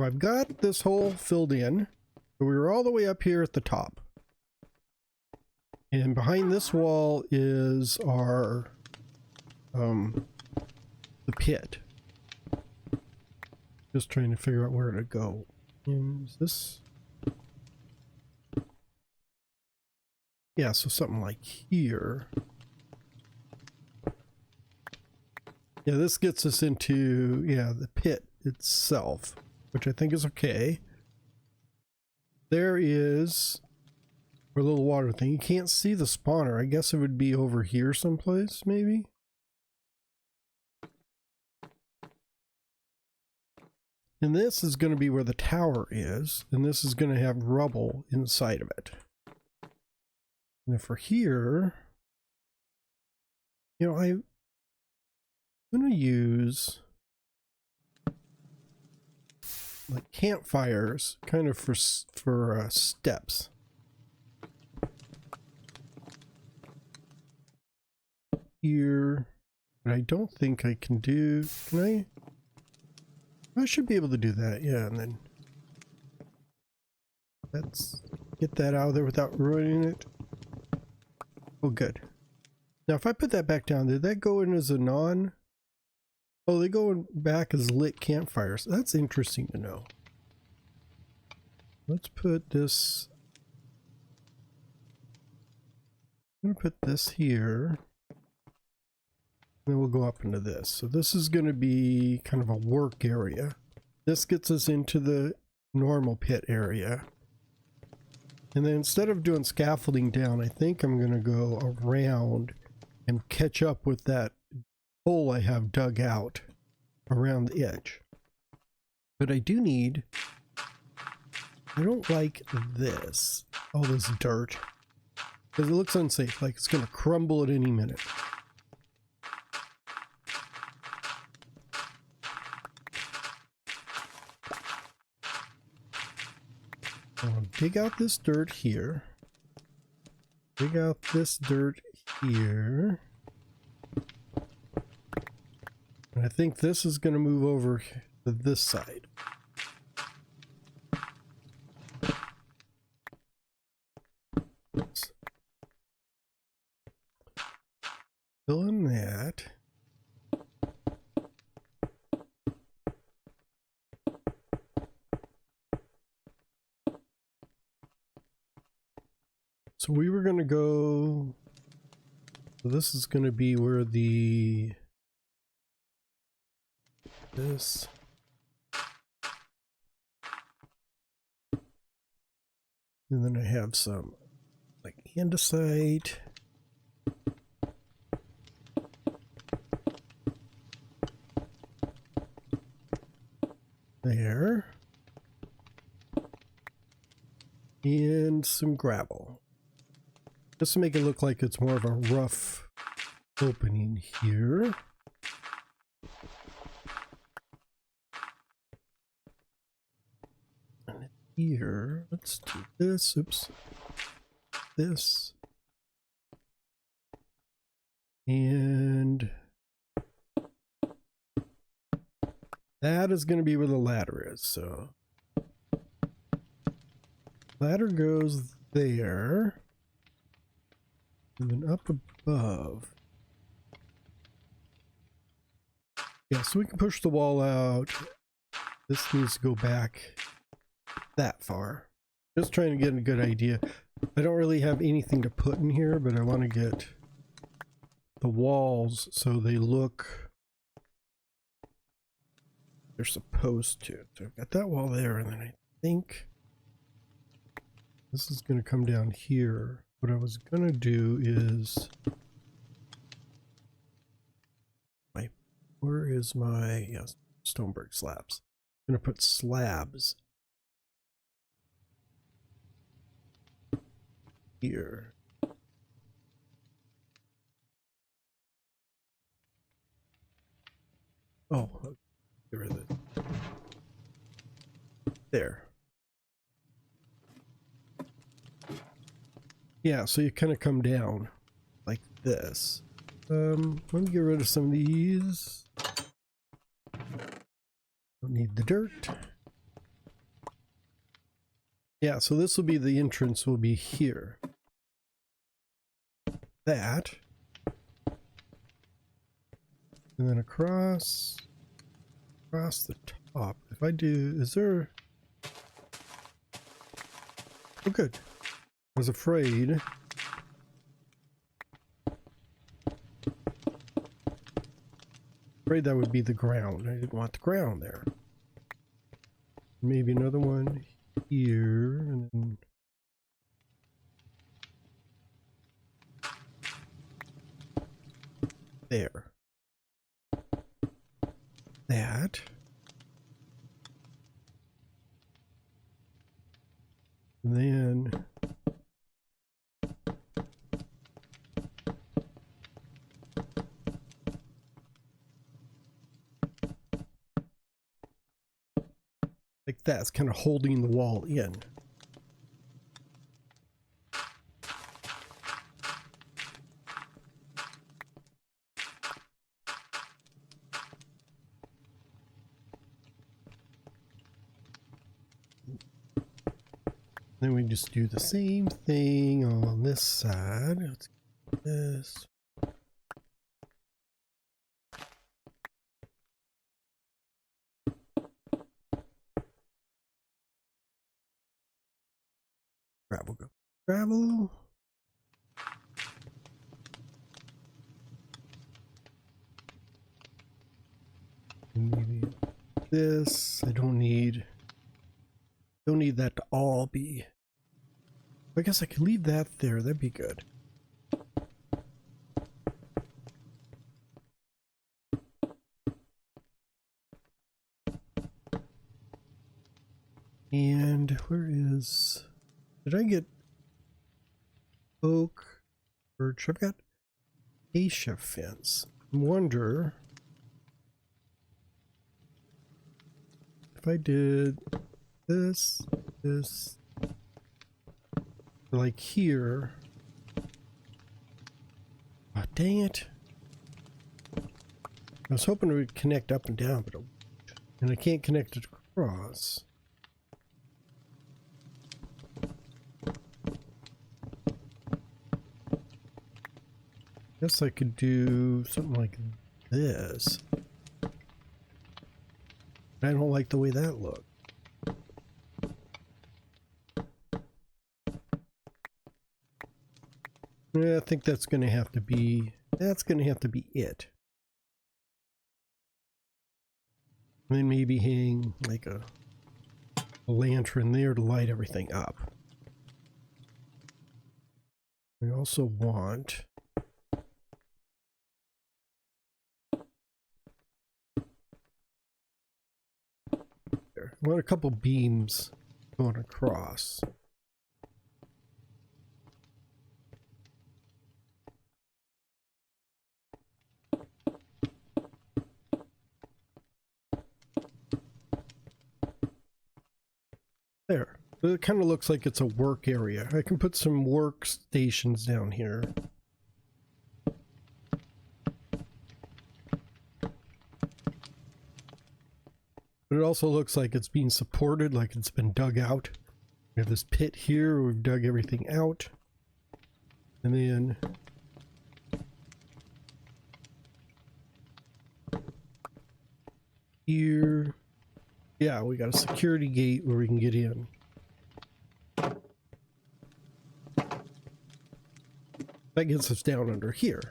I've got this hole filled in. We were all the way up here at the top. And behind this wall is our, the pit. Just trying to figure out where to go. Is this? Yeah, so something like here. Yeah, this gets us into, yeah, the pit itself, which I think is okay. There is our little water thing. You can't see the spawner. I guess it would be over here someplace, maybe? And this is going to be where the tower is, and this is going to have rubble inside of it. And then for here, you know, I'm going to use like campfires kind of for steps. Here, but I don't think I can do, can I? I should be able to do that, yeah, and then let's get that out of there without ruining it. Oh, good. Now, if I put that back down, did that go in as a non? Oh, they go back as lit campfires. That's interesting to know. Let's put this. I'm going to put this here. Then we'll go up into this. So this is going to be kind of a work area. This gets us into the normal pit area. And then instead of doing scaffolding down, I think I'm going to go around and catch up with that hole I have dug out around the edge. But I do need, I don't like this, all this dirt, because it looks unsafe, like it's going to crumble at any minute. I'll dig out this dirt here. Dig out this dirt here. And I think this is going to move over to this side. Oops. Fill in that. So we were going to go, so this is going to be where this, and then I have some like andesite. There. And some gravel. Just to make it look like it's more of a rough opening here. And here, let's do this. Oops. This. And that is going to be where the ladder is. So ladder goes there. And then up above. Yeah, so we can push the wall out. This needs to go back that far. Just trying to get a good idea. I don't really have anything to put in here, but I want to get the walls so they look, they're supposed to. So I've got that wall there, and then I think this is going to come down here. What I was going to do is, where is my, yes, stonework slabs. I'm going to put slabs here. Oh, get rid of it. There. Yeah, so you kind of come down like this. Let me get rid of some of these. Don't need the dirt. Yeah, so this will be the entrance will be here. That. And then across the top. If I do, is there... Oh, good. I was afraid. Afraid that would be the ground. I didn't want the ground there. Maybe another one here, and then there. That. And then like that's kind of holding the wall in. Then we just do the same thing on this side. Let's get this. Gravel, go. Gravel. And maybe this. I don't need that to all be. I guess I could leave that there. That'd be good. And where is... Did I get oak, birch? I've got acacia fence. I wonder if I did this, like here. Oh, dang it. I was hoping it would connect up and down, but and I can't connect it across. Guess I could do something like this. I don't like the way that looked. Yeah, I think that's going to have to be it. And then maybe hang like a lantern there to light everything up. We also want I want a couple beams going across. There. It kind of looks like it's a work area. I can put some workstations down here. But it also looks like it's being supported, like it's been dug out. We have this pit here, we've dug everything out. And then here, yeah, we got a security gate where we can get in. That gets us down under here.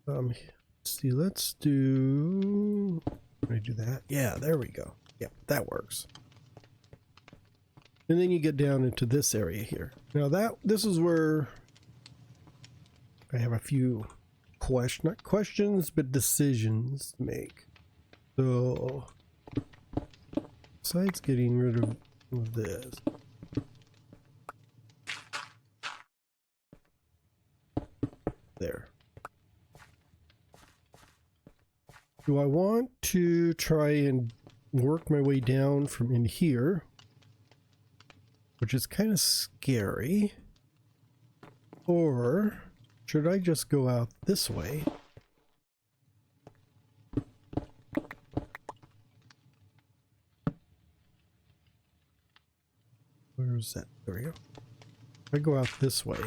Let's see, let's do... Can I do that? Yeah, there we go. Yep, that works. And then you get down into this area here. Now this is where I have a few not questions, but decisions to make. So, besides getting rid of this, there. Do I want to try and work my way down from in here, which is kind of scary, or should I just go out this way? Where where's that? There we go. If I go out this way.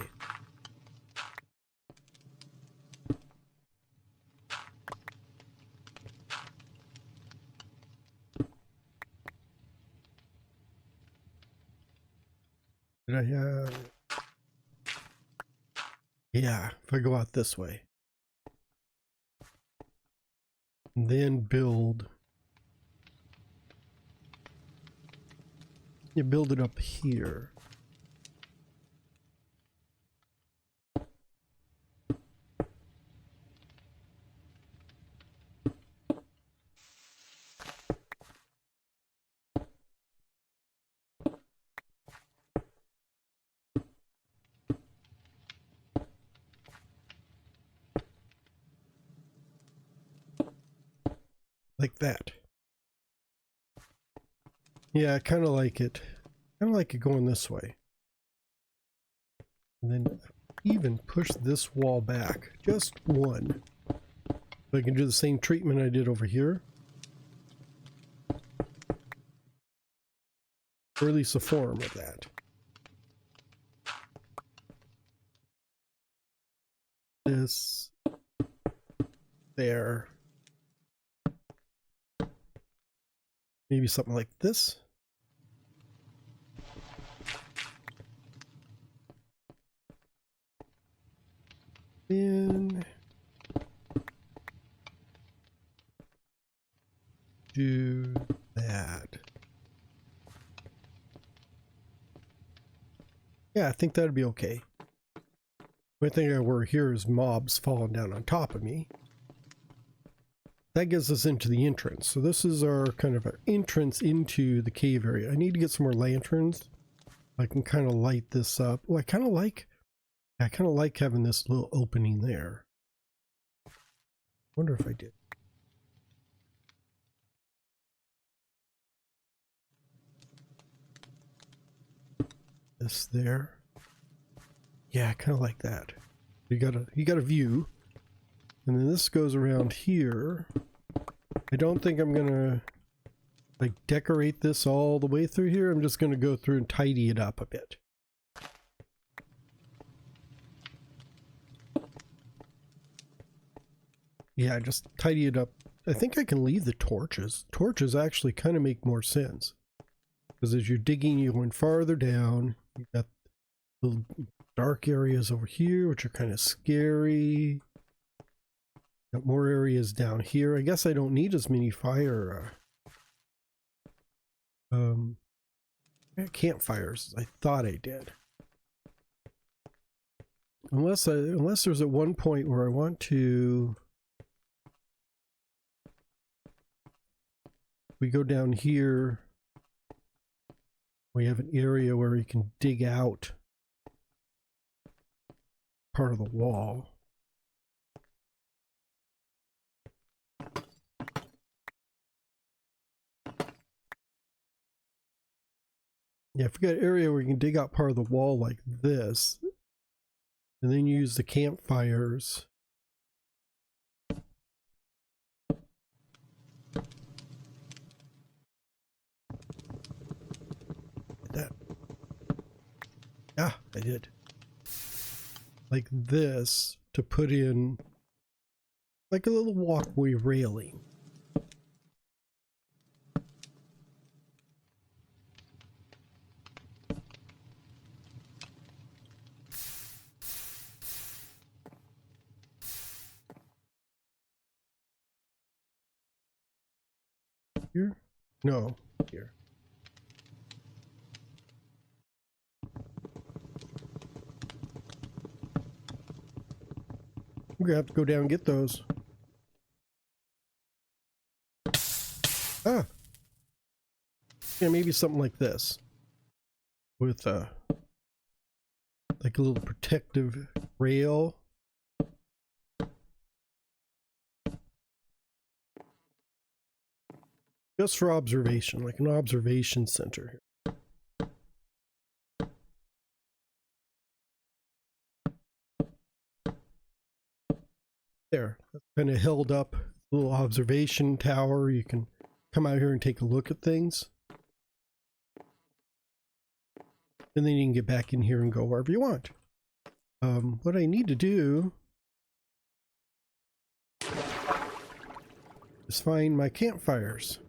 Did I have... Yeah, if I go out this way. And then build... You build it up here. Like that. Yeah, I kind of like it. Kind of like it going this way. And then even push this wall back. Just one. So I can do the same treatment I did over here. Or at least a form of that. This. There. Maybe something like this. And do that. Yeah, I think that'd be okay. The thing I worry here is mobs falling down on top of me. That gets us into the entrance. So this is our kind of our entrance into the cave area. I need to get some more lanterns. I can kind of light this up. Oh, I kind of like having this little opening there. Wonder if I did. This there. Yeah, I kind of like that. You got a view. And then this goes around here. I don't think I'm gonna like decorate this all the way through here. I'm just gonna go through and tidy it up a bit. Yeah, just tidy it up. I think I can leave the torches. Torches actually kind of make more sense. Because as you're digging, you're going farther down. You've got little dark areas over here, which are kind of scary. Got more areas down here. I guess I don't need as many fire campfires as I thought I did. Unless there's at one point where I want to... We go down here. We have an area where we can dig out part of the wall. Yeah, if we got an area where you can dig out part of the wall like this, and then use the campfires. That. Ah, I did. Like this to put in like a little walkway railing. Here? No, here. We're gonna have to go down and get those. Ah. Yeah, maybe something like this. With like a little protective rail. Just for observation, like an observation center here. There, that's kind of held up. A little observation tower. You can come out here and take a look at things. And then you can get back in here and go wherever you want. What I need to do is find my campfires.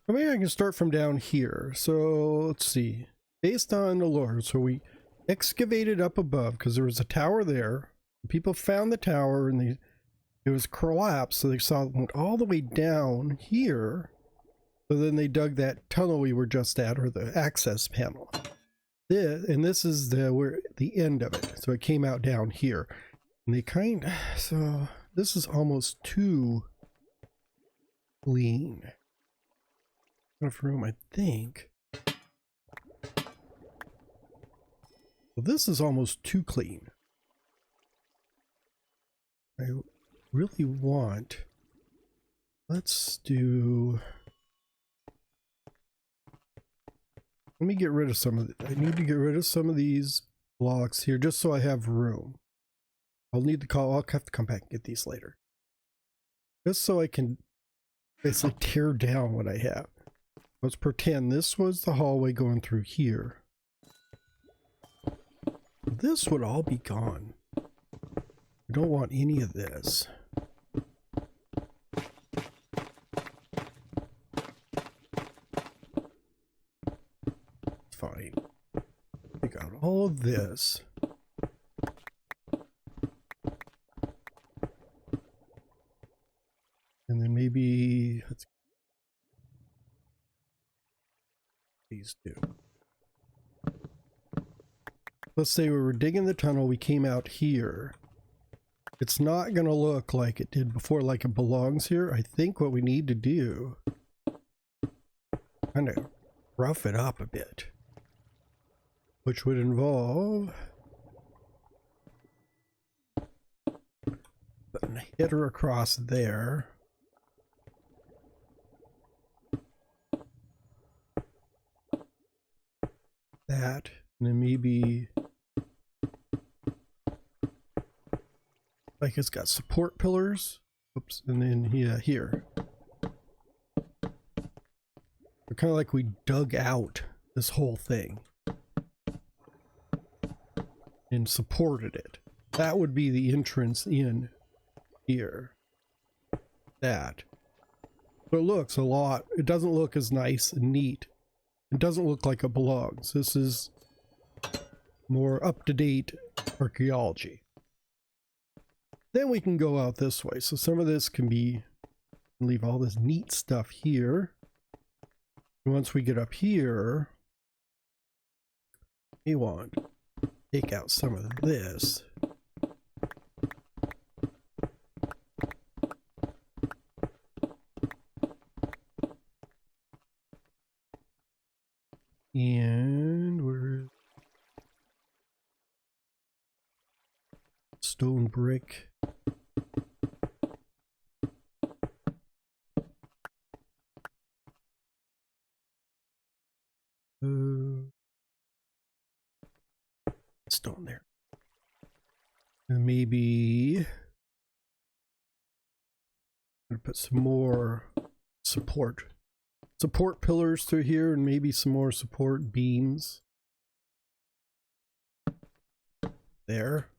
Well, maybe I can start from down here. So let's see. Based on the lore, so we excavated up above because there was a tower there. People found the tower and it was collapsed, so they saw it went all the way down here. So then they dug that tunnel we were just at, or the access panel. This is the end of it. So it came out down here. And they so this is almost too clean. Enough room, I think. Well, this is almost too clean. I really want, let's do, let me get rid of some of I need to get rid of some of these blocks here just so I have room. I'll have to come back and get these later. Just so I can basically tear down what I have. Let's pretend this was the hallway going through here. This would all be gone. I don't want any of this. Fine. Take out all of this. And then maybe let's these two. Let's say we were digging the tunnel, we came out here. It's not going to look like it did before, like it belongs here. I think what we need to do, kind of rough it up a bit, which would involve putting a header across there. That, and then maybe like it's got support pillars. Oops, and then here. They're kind of like we dug out this whole thing and supported it. That would be the entrance in here. That. But it looks a lot, it doesn't look as nice and neat. It doesn't look like it belongs. This is more up-to-date archaeology. Then we can go out this way. So some of this can be, leave all this neat stuff here. And once we get up here, we want to take out some of this. And we're stone brick. Stone there. And maybe I'm gonna put some more support pillars through here, and maybe some more support beams there.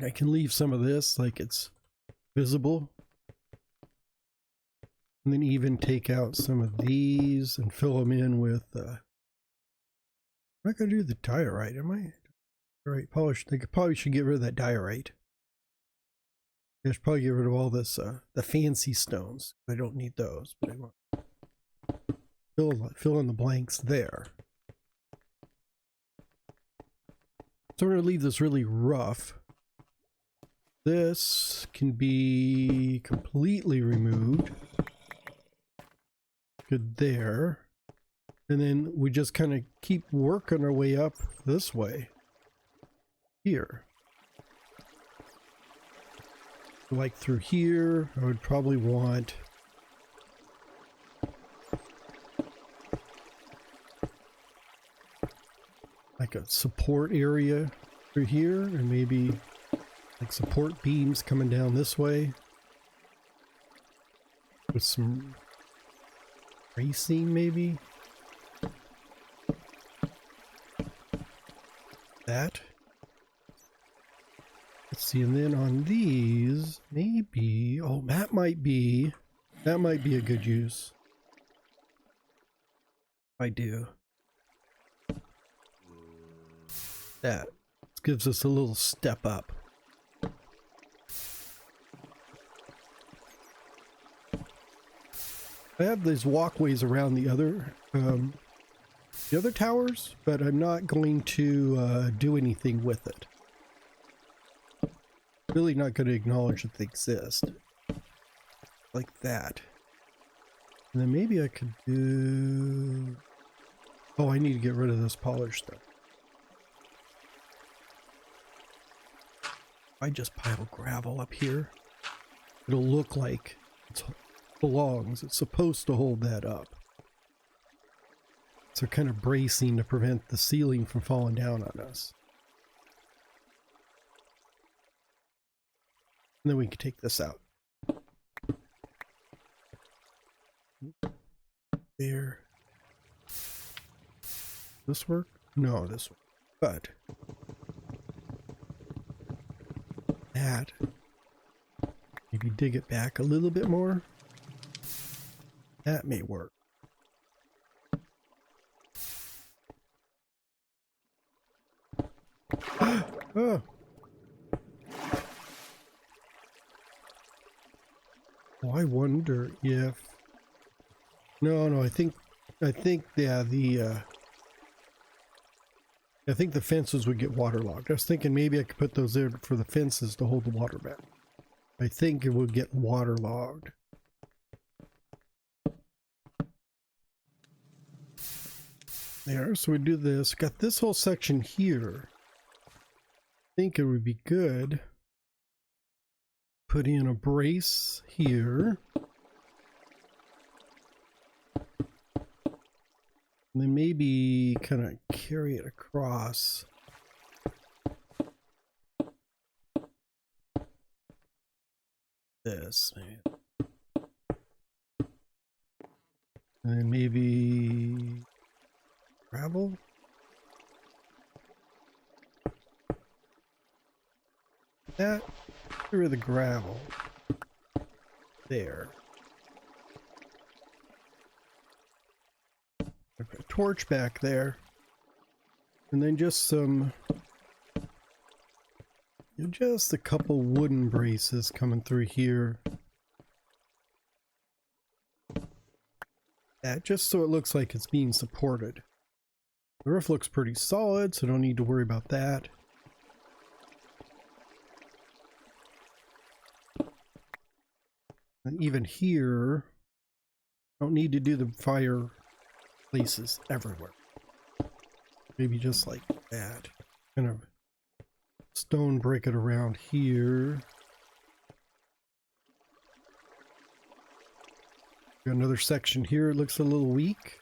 I can leave some of this like it's visible, and then even take out some of these and fill them in with I'm not gonna do the diorite, am I? Right, probably should get rid of that diorite. I should probably get rid of all this, the fancy stones. I don't need those, but I want fill in the blanks there. So we're going to leave this really rough. This can be completely removed. Good there. And then we just kind of keep working our way up this way. Here. Like through here, I would probably want like a support area through here, and maybe like support beams coming down this way with with some racing maybe. That. Let's see, and then on these, maybe, oh, that might be a good use. I do. That gives us a little step up. I have these walkways around the other towers, but I'm not going to do anything with it. Really not going to acknowledge that they exist. Like that. And then maybe I could do... Oh, I need to get rid of this polished stuff. I just pile gravel up here. It'll look like it belongs. It's supposed to hold that up. So kind of bracing to prevent the ceiling from falling down on us. And then we can take this out. There. This work? No, this work. But that. Maybe dig it back a little bit more. That may work. Oh. Oh, I wonder if... No, I think yeah, I think the fences would get waterlogged. I was thinking maybe I could put those there for the fences to hold the water back. I think it would get waterlogged. There, so we do this. Got this whole section here. I think it would be good. Put in a brace here. And then maybe kind of carry it across. This, man. And then maybe gravel. That, get rid of the gravel. There. Okay, torch back there. And then just some, just a couple wooden braces coming through here. That, just so it looks like it's being supported. The roof looks pretty solid, so don't need to worry about that. And even here, don't need to do the fireplaces everywhere. Maybe just like that. Kind of stone brick it around here. Got another section here. It looks a little weak.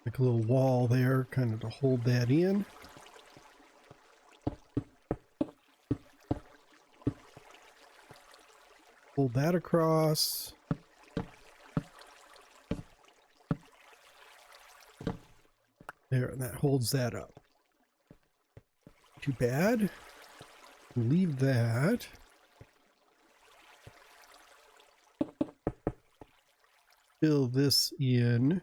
Like a little wall there, kind of to hold that in. Hold that across. There, and that holds that up. Too bad. Leave that. Fill this in.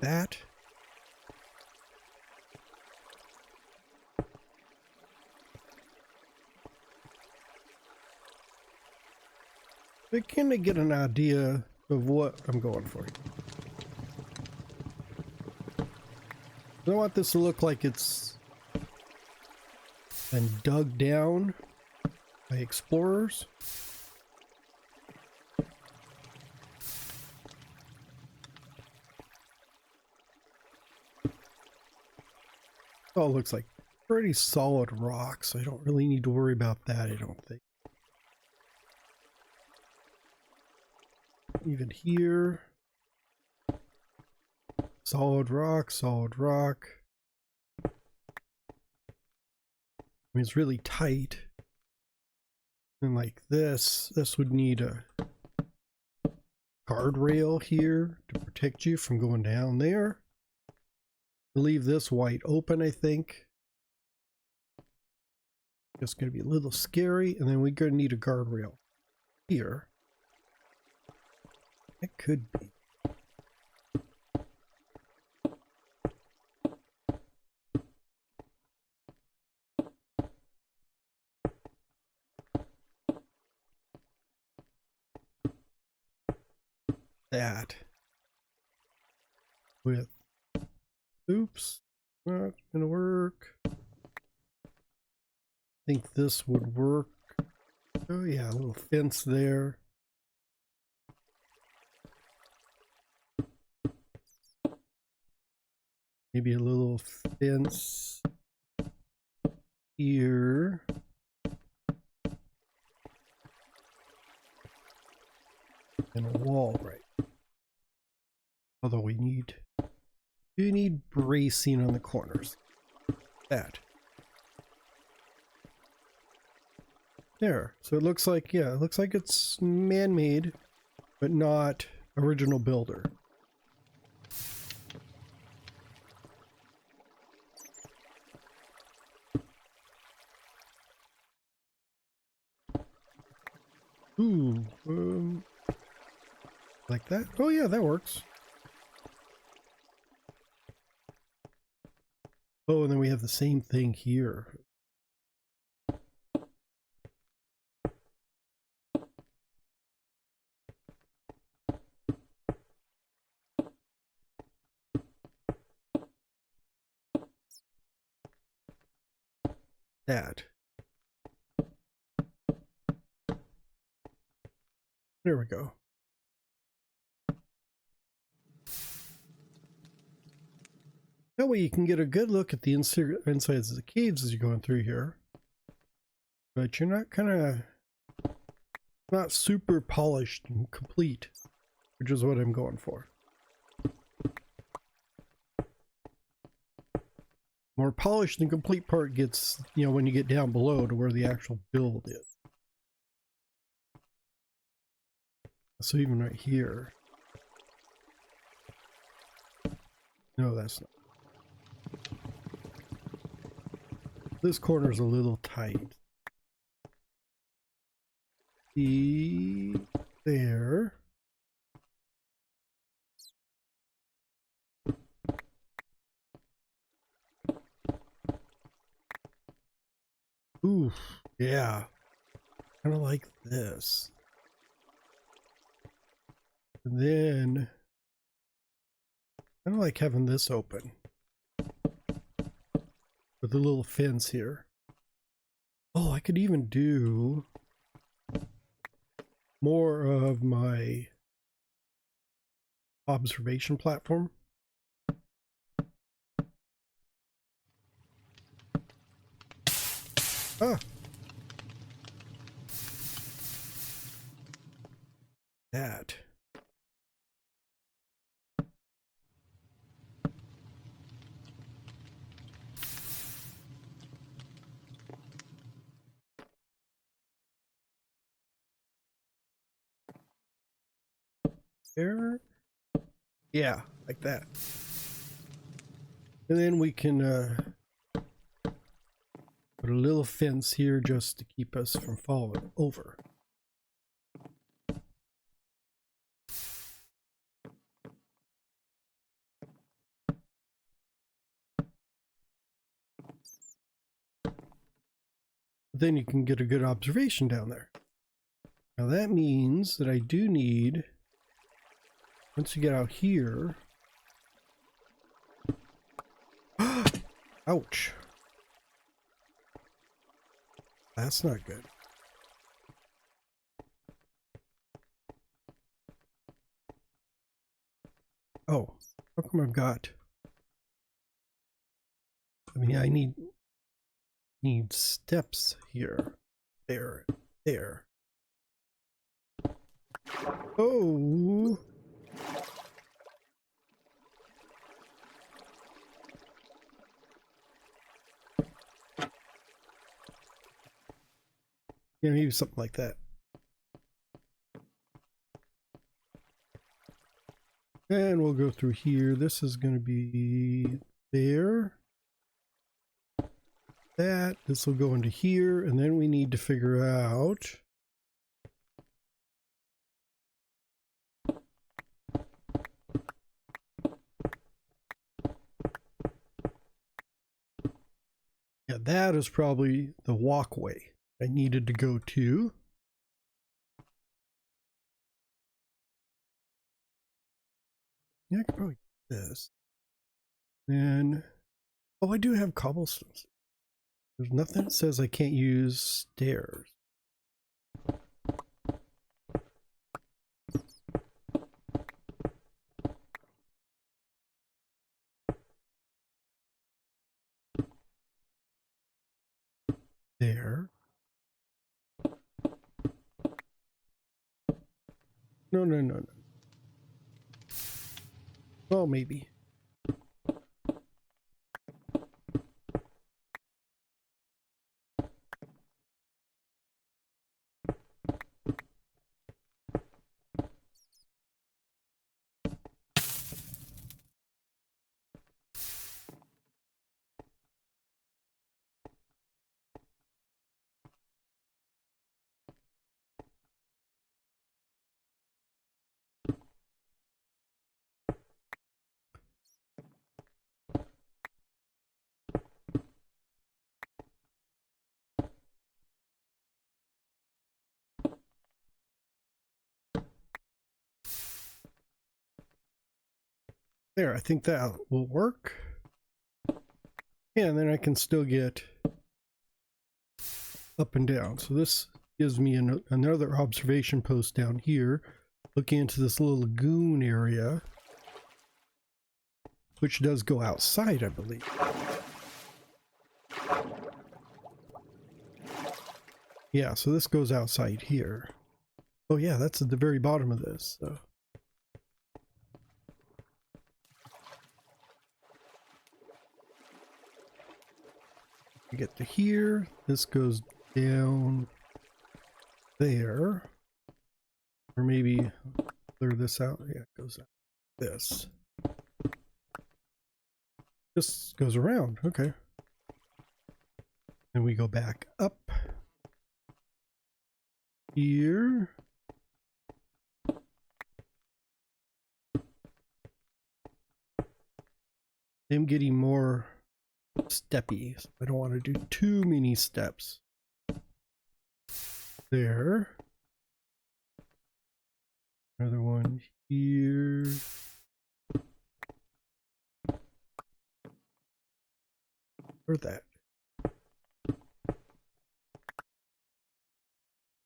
That. I kind of get an idea of what I'm going for. I want this to look like it's been dug down by explorers. Oh, it looks like Pretty solid rock, so I don't really need to worry about that, I don't think. Even here, solid rock, solid rock. I mean, it's really tight. And like this would need a guardrail here to protect you from going down there. Leave this white open, I think. It's going to be a little scary, and then we're going to need a guardrail here. It could be. That. With, oops, not going to work. I think this would work. Oh yeah, a little fence there. Maybe a little fence here. And a wall, right? Although we need bracing on the corners. That. There. So it looks like, yeah, it looks like it's man-made, but not original builder. Ooh, like that? Oh yeah, that works. Oh, and then we have the same thing here. That. There we go. That way you can get a good look at the insides of the caves as you're going through here. But you're not super polished and complete, which is what I'm going for. More polished and complete part gets, you know, when you get down below to where the actual build is. So even right here. No, that's not. This corner's a little tight. There. Ooh, yeah. Kind of like this. And then, kind of like having this open. With a little fence here. Oh, I could even do more of my observation platform. Ah. That. There. Yeah, like that. And then we can put a little fence here just to keep us from falling over. Then you can get a good observation down there. Now that means that I do need, once you get out here, ouch, that's not good. Oh, how come I've got, I mean, I need need steps here. There. There. Oh. Yeah, maybe something like that. And we'll go through here. This is going to be there. That. This will go into here. And then we need to figure out... Yeah, that is probably the walkway I needed to go to. Yeah, I could probably do this. Then, oh, I do have cobblestones. There's nothing that says I can't use stairs. There. No, no, no, no. Well, maybe. There, I think that will work. Yeah, and then I can still get up and down. So this gives me another observation post down here, looking into this little lagoon area, which does go outside, I believe. Yeah, so this goes outside here. Oh yeah, that's at the very bottom of this. So. You get to here, this goes down there, or maybe clear this out. Yeah, it goes out this. This goes around, okay. And we go back up here. I'm getting more steppy. So I don't want to do too many steps. There. Another one here. Or that.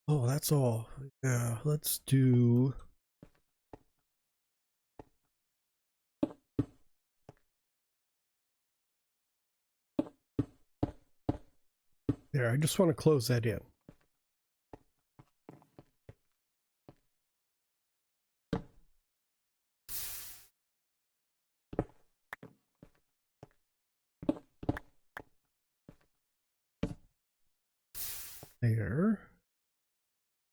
Oh, that's all. Yeah, let's do... There, I just want to close that in. There.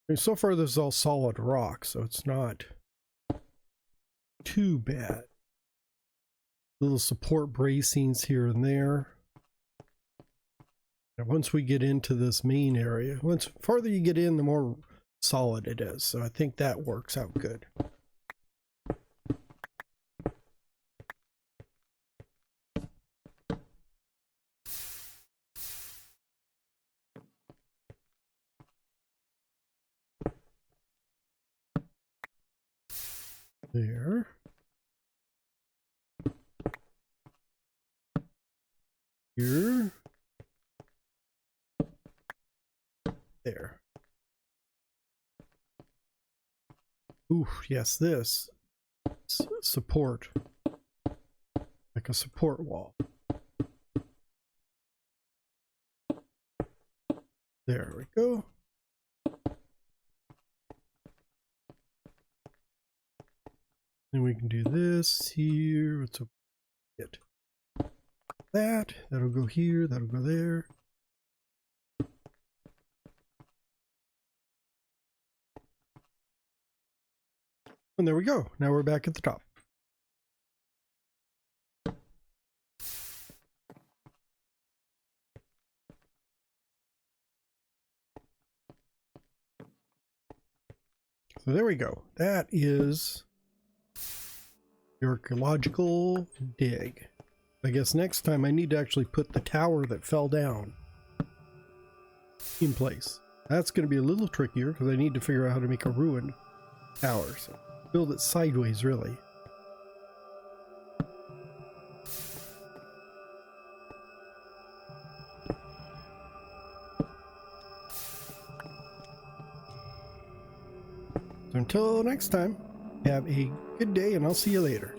I mean, so far this is all solid rock, so it's not too bad. Little support bracings here and there. And once we get into this main area, once farther you get in, the more solid it is. So I think that works out good. There. Here. There. Ooh, yes, this support, like a support wall. There we go. Then we can do this here. What's up? It. That'll go here. That'll go there. And there we go. Now we're back at the top. So there we go. That is the archaeological dig. I guess next time I need to actually put the tower that fell down in place. That's going to be a little trickier because I need to figure out how to make a ruined tower. So build it sideways, really. So until next time, have a good day and I'll see you later.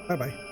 Bye-bye.